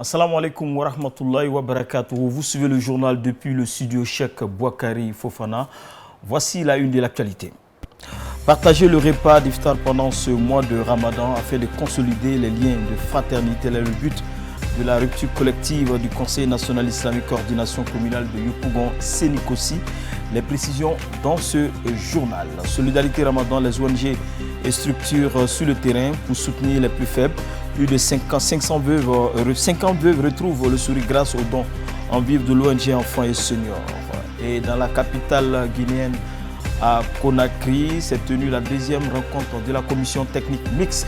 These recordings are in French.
Assalamu alaikum wa rahmatullahi wa barakatuh. Vous suivez le journal depuis le studio Cheikh Bouakari Fofana. Voici la une de l'actualité. Partager le repas d'iftar pendant ce mois de Ramadan afin de consolider les liens de fraternité est le but de la rupture collective du Conseil national islamique coordination communale de Yopougon Sénikossi. Les précisions dans ce journal. Solidarité Ramadan, les ONG et structures sur le terrain pour soutenir les plus faibles. Plus de 50 veuves retrouvent le sourire grâce aux dons en vivre de l'ONG Enfants et Seniors. Et dans la capitale guinéenne, à Conakry, s'est tenue la deuxième rencontre de la commission technique mixte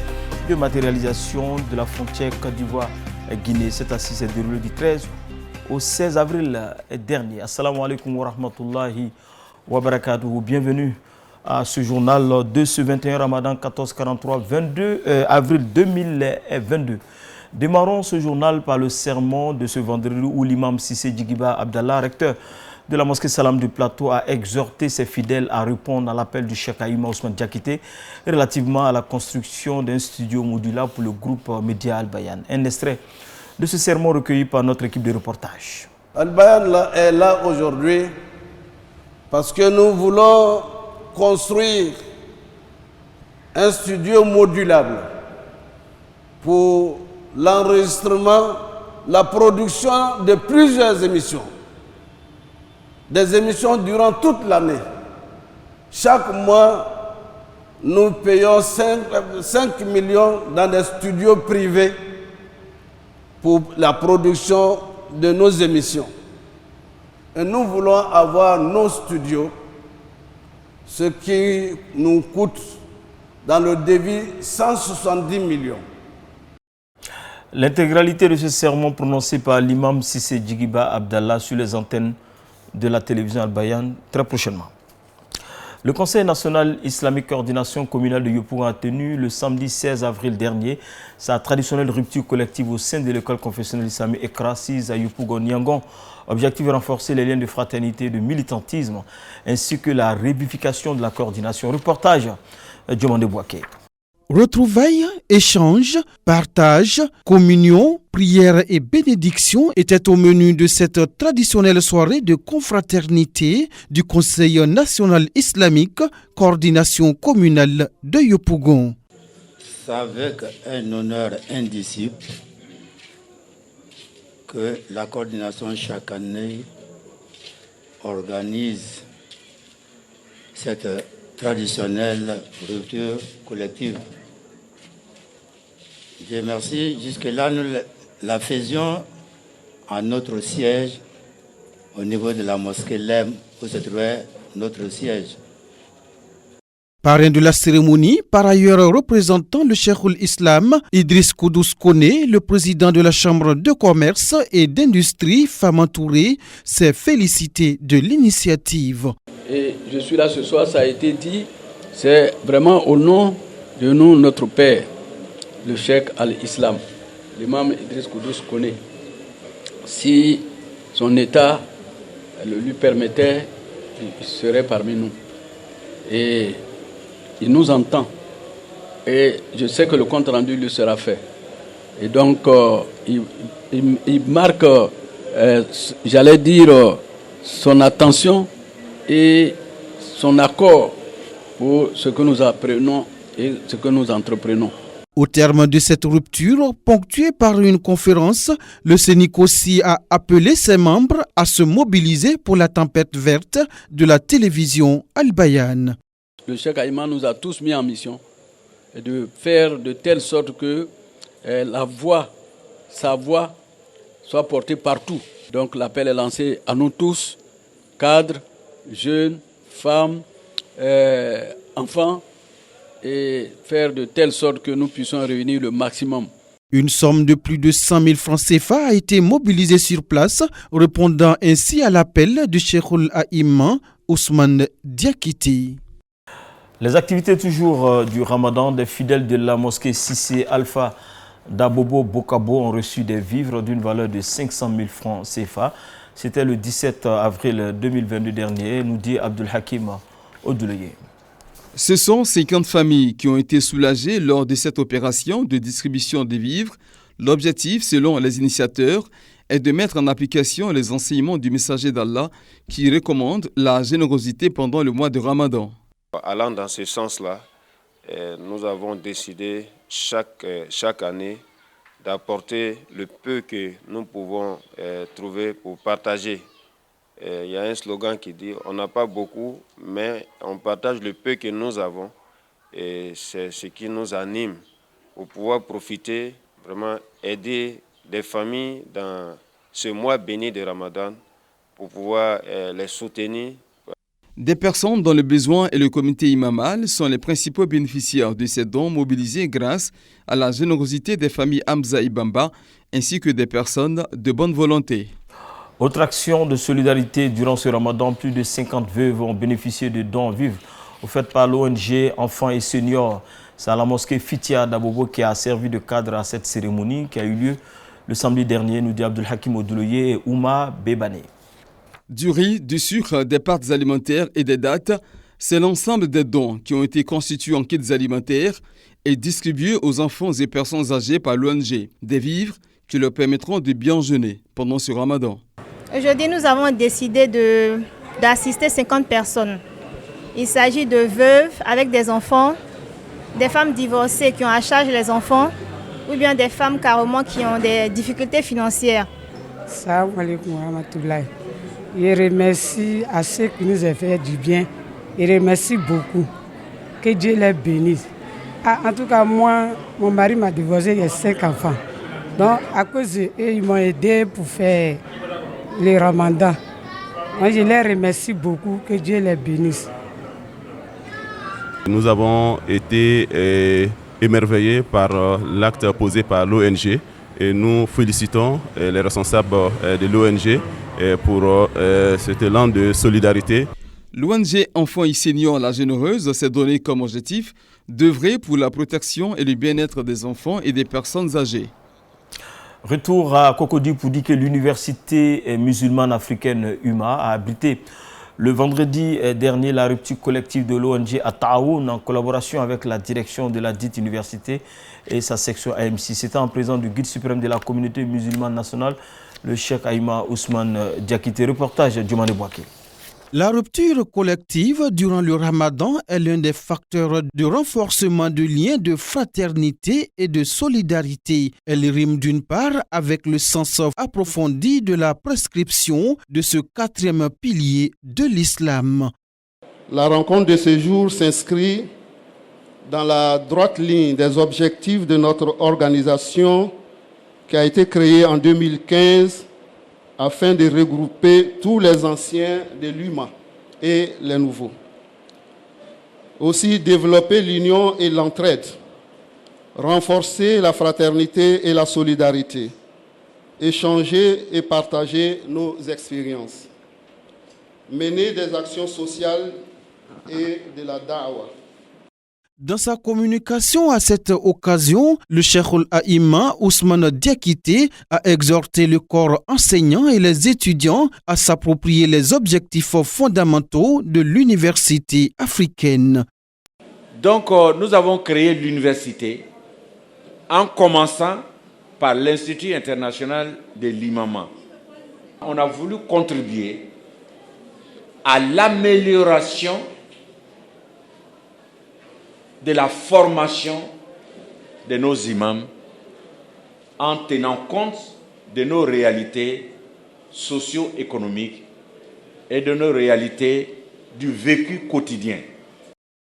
de matérialisation de la frontière Côte d'Ivoire-Guinée. Cette assise s'est déroulée du 13 au 16 avril dernier. Assalamu alaikum wa rahmatullahi wa barakatuh. Bienvenue à ce journal de ce 21 Ramadan 1443, 22 avril 2022. Démarrons ce journal par le sermon de ce vendredi où l'imam Cissé Djigiba Abdallah, recteur de la mosquée Salam du Plateau, a exhorté ses fidèles à répondre à l'appel du Cheikh Aïma Ousmane Diakité relativement à la construction d'un studio modulaire pour le groupe Média Al-Bayan. Un extrait de ce sermon recueilli par notre équipe de reportage. Al-Bayan est là aujourd'hui parce que nous voulons construire un studio modulable pour l'enregistrement, la production de plusieurs émissions. Des émissions durant toute l'année. Chaque mois, nous payons 5 millions dans des studios privés pour la production de nos émissions. Et nous voulons avoir nos studios, ce qui nous coûte dans le devis 170 millions. L'intégralité de ce sermon prononcé par l'imam Cissé Djigiba Abdallah sur les antennes de la télévision Al-Bayan très prochainement. Le Conseil national islamique coordination communale de Yopougon a tenu le samedi 16 avril dernier sa traditionnelle rupture collective au sein de l'école confessionnelle islamique Ekra 6 à Yopougon-Niangon. Objectif renforcer les liens de fraternité et de militantisme ainsi que la réunification de la coordination. Reportage Diomande Bouaké. Retrouvailles, échanges, partage, communion, prière et bénédiction étaient au menu de cette traditionnelle soirée de confraternité du Conseil national islamique, coordination communale de Yopougon. C'est avec un honneur indicible que la coordination chaque année organise cette traditionnelle rupture collective. Dieu merci, jusque-là nous la faisions à notre siège au niveau de la mosquée Lem où se trouvait notre siège. Parrain de la cérémonie, par ailleurs représentant le Cheikhoul Islam, Idriss Koudous Kone, le président de la Chambre de commerce et d'industrie, Fama Touré, s'est félicité de l'initiative. Et je suis là ce soir, ça a été dit, c'est vraiment au nom de nous, notre père, le Cheikh Al-Islam, l'imam Idriss Koudous Kone. Si son état le lui permettait, il serait parmi nous. Et il nous entend. Et je sais que le compte rendu lui sera fait. Et donc, il marque, j'allais dire, son attention et son accord pour ce que nous apprenons et ce que nous entreprenons. Au terme de cette rupture, ponctuée par une conférence, le Sénikossi a appelé ses membres à se mobiliser pour la tempête verte de la télévision Al-Bayan. Le Cheikh Aïma nous a tous mis en mission de faire de telle sorte que sa voix soit portée partout. Donc l'appel est lancé à nous tous, cadres, jeunes, femmes, enfants, et faire de telle sorte que nous puissions réunir le maximum. Une somme de plus de 100 000 francs CFA a été mobilisée sur place, répondant ainsi à l'appel du Cheikhoul Aïma Ousmane Diakité. Les activités toujours du Ramadan, des fidèles de la mosquée Cissé Alpha d'Abobo Bokabo ont reçu des vivres d'une valeur de 500 000 francs CFA. C'était le 17 avril 2022 dernier, nous dit Abdul Hakim Odouleye. Ce sont 50 familles qui ont été soulagées lors de cette opération de distribution des vivres. L'objectif, selon les initiateurs, est de mettre en application les enseignements du messager d'Allah qui recommande la générosité pendant le mois de Ramadan. Allant dans ce sens-là, nous avons décidé chaque année d'apporter le peu que nous pouvons trouver pour partager. Il y a un slogan qui dit « on n'a pas beaucoup, mais on partage le peu que nous avons ». Et c'est ce qui nous anime pour pouvoir profiter, vraiment aider des familles dans ce mois béni de Ramadan, pour pouvoir les soutenir. Des personnes dans le besoin et le comité imamal sont les principaux bénéficiaires de ces dons mobilisés grâce à la générosité des familles Hamza et Bamba, ainsi que des personnes de bonne volonté. Autre action de solidarité durant ce Ramadan, plus de 50 veuves ont bénéficié de dons vifs offerts par l'ONG Enfants et Seniors. C'est à la mosquée Fitia d'Abobo qui a servi de cadre à cette cérémonie qui a eu lieu le samedi dernier, nous dit Abdul Hakim Odouloye et Ouma Bebane. Du riz, du sucre, des pâtes alimentaires et des dattes, c'est l'ensemble des dons qui ont été constitués en kits alimentaires et distribués aux enfants et personnes âgées par l'ONG. Des vivres qui leur permettront de bien jeûner pendant ce Ramadan. Aujourd'hui, nous avons décidé d'assister 50 personnes. Il s'agit de veuves avec des enfants, des femmes divorcées qui ont à charge les enfants, ou bien des femmes carrément qui ont des difficultés financières. Salam alaikum wa rahmatullahi. Je remercie à ceux qui nous ont fait du bien. Je remercie beaucoup. Que Dieu les bénisse. En tout cas, moi, mon mari m'a divorcé, il y a 5 enfants. Donc, à cause d'eux, ils m'ont aidé pour faire le Ramadan. Moi, je les remercie beaucoup. Que Dieu les bénisse. Nous avons été émerveillés par l'acte posé par l'ONG et nous félicitons les responsables de l'ONG pour cet élan de solidarité. L'ONG Enfants et Seniors La Généreuse s'est donné comme objectif d'œuvrer pour la protection et le bien-être des enfants et des personnes âgées. Retour à Cocody pour dire que l'université musulmane africaine UMA a abrité le vendredi dernier la rupture collective de l'ONG Ataoun en collaboration avec la direction de la dite université et sa section AMC. C'était en présence du guide suprême de la communauté musulmane nationale, le Cheikh Aïma Ousmane Diakité. Reportage Djumane Bouaké. La rupture collective durant le Ramadan est l'un des facteurs de renforcement de liens de fraternité et de solidarité. Elle rime d'une part avec le sens approfondi de la prescription de ce 4e pilier de l'islam. La rencontre de ce jour s'inscrit dans la droite ligne des objectifs de notre organisation qui a été créée en 2015 afin de regrouper tous les anciens de l'UMA et les nouveaux. Aussi développer l'union et l'entraide, renforcer la fraternité et la solidarité, échanger et partager nos expériences, mener des actions sociales et de la da'wa. Dans sa communication à cette occasion, le Cheikh Aïma Ousmane Diakité a exhorté le corps enseignant et les étudiants à s'approprier les objectifs fondamentaux de l'université africaine. Donc, nous avons créé l'université en commençant par l'Institut international de l'imama. On a voulu contribuer à l'amélioration de la formation de nos imams en tenant compte de nos réalités socio-économiques et de nos réalités du vécu quotidien.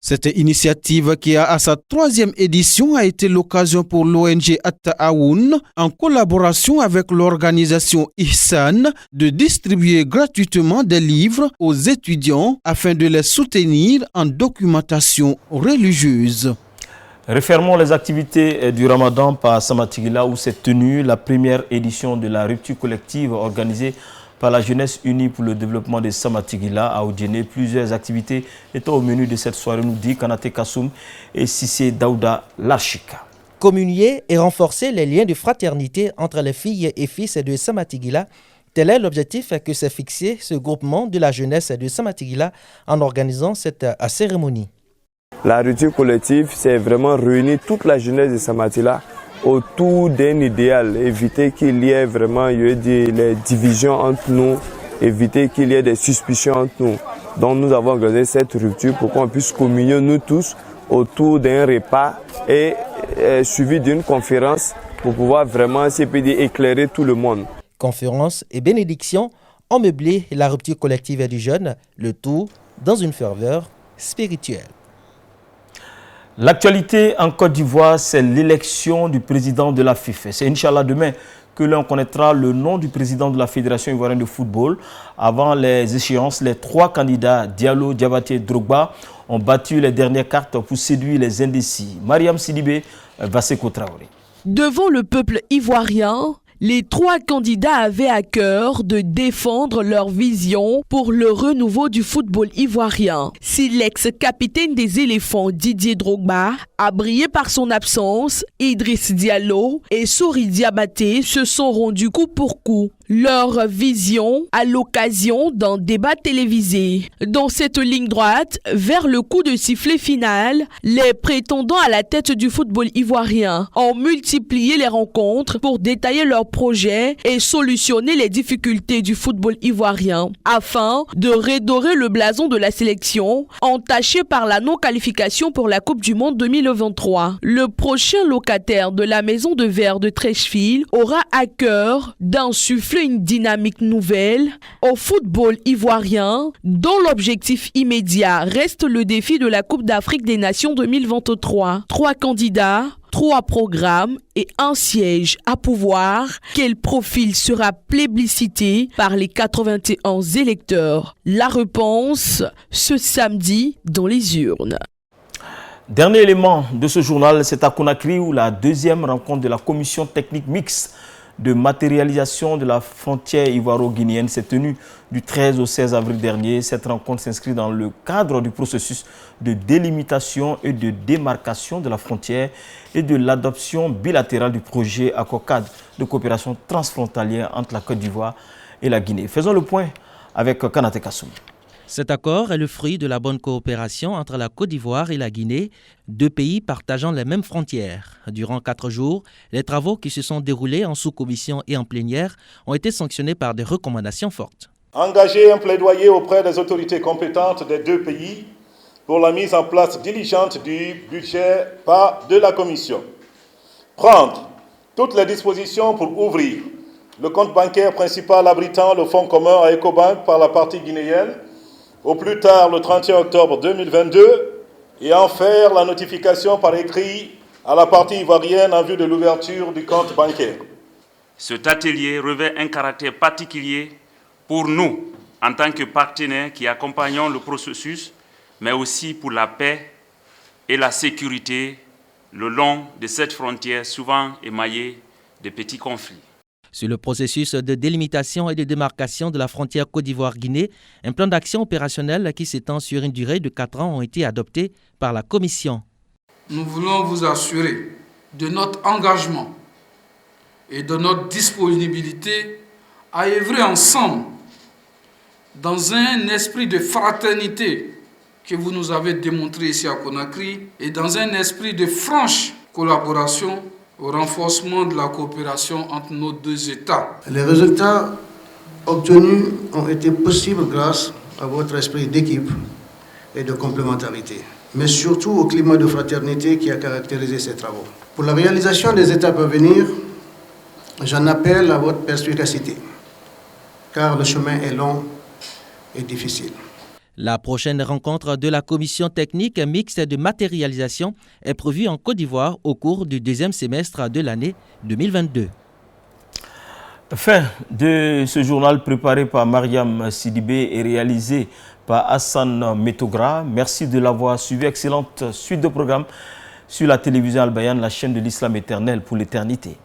Cette initiative qui a à sa 3e édition a été l'occasion pour l'ONG At-Ta'aoun, en collaboration avec l'organisation Ihsan, de distribuer gratuitement des livres aux étudiants afin de les soutenir en documentation religieuse. Refermons les activités du Ramadan par Samatigila où s'est tenue la première édition de la rupture collective organisée par la Jeunesse Unie pour le développement de Samatigila à Oudjene. Plusieurs activités étaient au menu de cette soirée, nous dit Kanate Kassoum et Sissé Daouda Larchika. Communier et renforcer les liens de fraternité entre les filles et fils de Samatigila, tel est l'objectif que s'est fixé ce groupement de la jeunesse de Samatigila en organisant cette cérémonie. La rupture collective, c'est vraiment réunir toute la jeunesse de Samatigila autour d'un idéal, éviter qu'il y ait vraiment les divisions entre nous, éviter qu'il y ait des suspicions entre nous. Donc nous avons organisé cette rupture pour qu'on puisse communier nous tous autour d'un repas et suivi d'une conférence pour pouvoir vraiment éclairer tout le monde. Conférence et bénédiction ont meublé la rupture collective du jeune, le tout dans une ferveur spirituelle. L'actualité en Côte d'Ivoire, c'est l'élection du président de la FIFA. C'est Inch'Allah demain que l'on connaîtra le nom du président de la Fédération ivoirienne de football. Avant les échéances, les 3 candidats, Diallo, Diabaté et Drogba, ont battu les dernières cartes pour séduire les indécis. Mariam Sidibé, Vaseko Traoré. Devant le peuple ivoirien, les 3 candidats avaient à cœur de défendre leur vision pour le renouveau du football ivoirien. Si l'ex-capitaine des éléphants Didier Drogba a brillé par son absence, Idriss Diallo et Souri Diabaté se sont rendus coup pour coup. Leur vision à l'occasion d'un débat télévisé. Dans cette ligne droite, vers le coup de sifflet final, les prétendants à la tête du football ivoirien ont multiplié les rencontres pour détailler leurs projets et solutionner les difficultés du football ivoirien afin de redorer le blason de la sélection entaché par la non-qualification pour la Coupe du Monde 2023. Le prochain locataire de la maison de verre de Treichville aura à cœur d'insuffler une dynamique nouvelle au football ivoirien dont l'objectif immédiat reste le défi de la Coupe d'Afrique des Nations 2023. 3 candidats, 3 programmes et un siège à pouvoir. Quel profil sera plébiscité par les 81 électeurs? La réponse ce samedi dans les urnes. Dernier élément de ce journal, c'est à Conakry où la 2e rencontre de la commission technique mixte de matérialisation de la frontière ivoiro-guinéenne s'est tenue du 13 au 16 avril dernier. Cette rencontre s'inscrit dans le cadre du processus de délimitation et de démarcation de la frontière et de l'adoption bilatérale du projet accord-cadre de coopération transfrontalière entre la Côte d'Ivoire et la Guinée. Faisons le point avec Kanate Kassoum. Cet accord est le fruit de la bonne coopération entre la Côte d'Ivoire et la Guinée, 2 pays partageant les mêmes frontières. Durant 4 jours, les travaux qui se sont déroulés en sous-commission et en plénière ont été sanctionnés par des recommandations fortes. Engager un plaidoyer auprès des autorités compétentes des 2 pays pour la mise en place diligente du budget de la Commission. Prendre toutes les dispositions pour ouvrir le compte bancaire principal abritant le fonds commun à Ecobank par la partie guinéenne au plus tard le 31 octobre 2022 et en faire la notification par écrit à la partie ivoirienne en vue de l'ouverture du compte bancaire. Cet atelier revêt un caractère particulier pour nous en tant que partenaires qui accompagnons le processus, mais aussi pour la paix et la sécurité le long de cette frontière souvent émaillée de petits conflits. Sur le processus de délimitation et de démarcation de la frontière Côte d'Ivoire-Guinée, un plan d'action opérationnel qui s'étend sur une durée de 4 ans ont été adoptés par la Commission. Nous voulons vous assurer de notre engagement et de notre disponibilité à œuvrer ensemble dans un esprit de fraternité que vous nous avez démontré ici à Conakry et dans un esprit de franche collaboration au renforcement de la coopération entre nos 2 États. Les résultats obtenus ont été possibles grâce à votre esprit d'équipe et de complémentarité, mais surtout au climat de fraternité qui a caractérisé ces travaux. Pour la réalisation des étapes à venir, j'en appelle à votre perspicacité, car le chemin est long et difficile. La prochaine rencontre de la commission technique mixte de matérialisation est prévue en Côte d'Ivoire au cours du 2e semestre de l'année 2022. Fin de ce journal préparé par Mariam Sidibé et réalisé par Hassan Metogra. Merci de l'avoir suivi. Excellente suite de programmes sur la télévision Al Bayan, la chaîne de l'islam éternel pour l'éternité.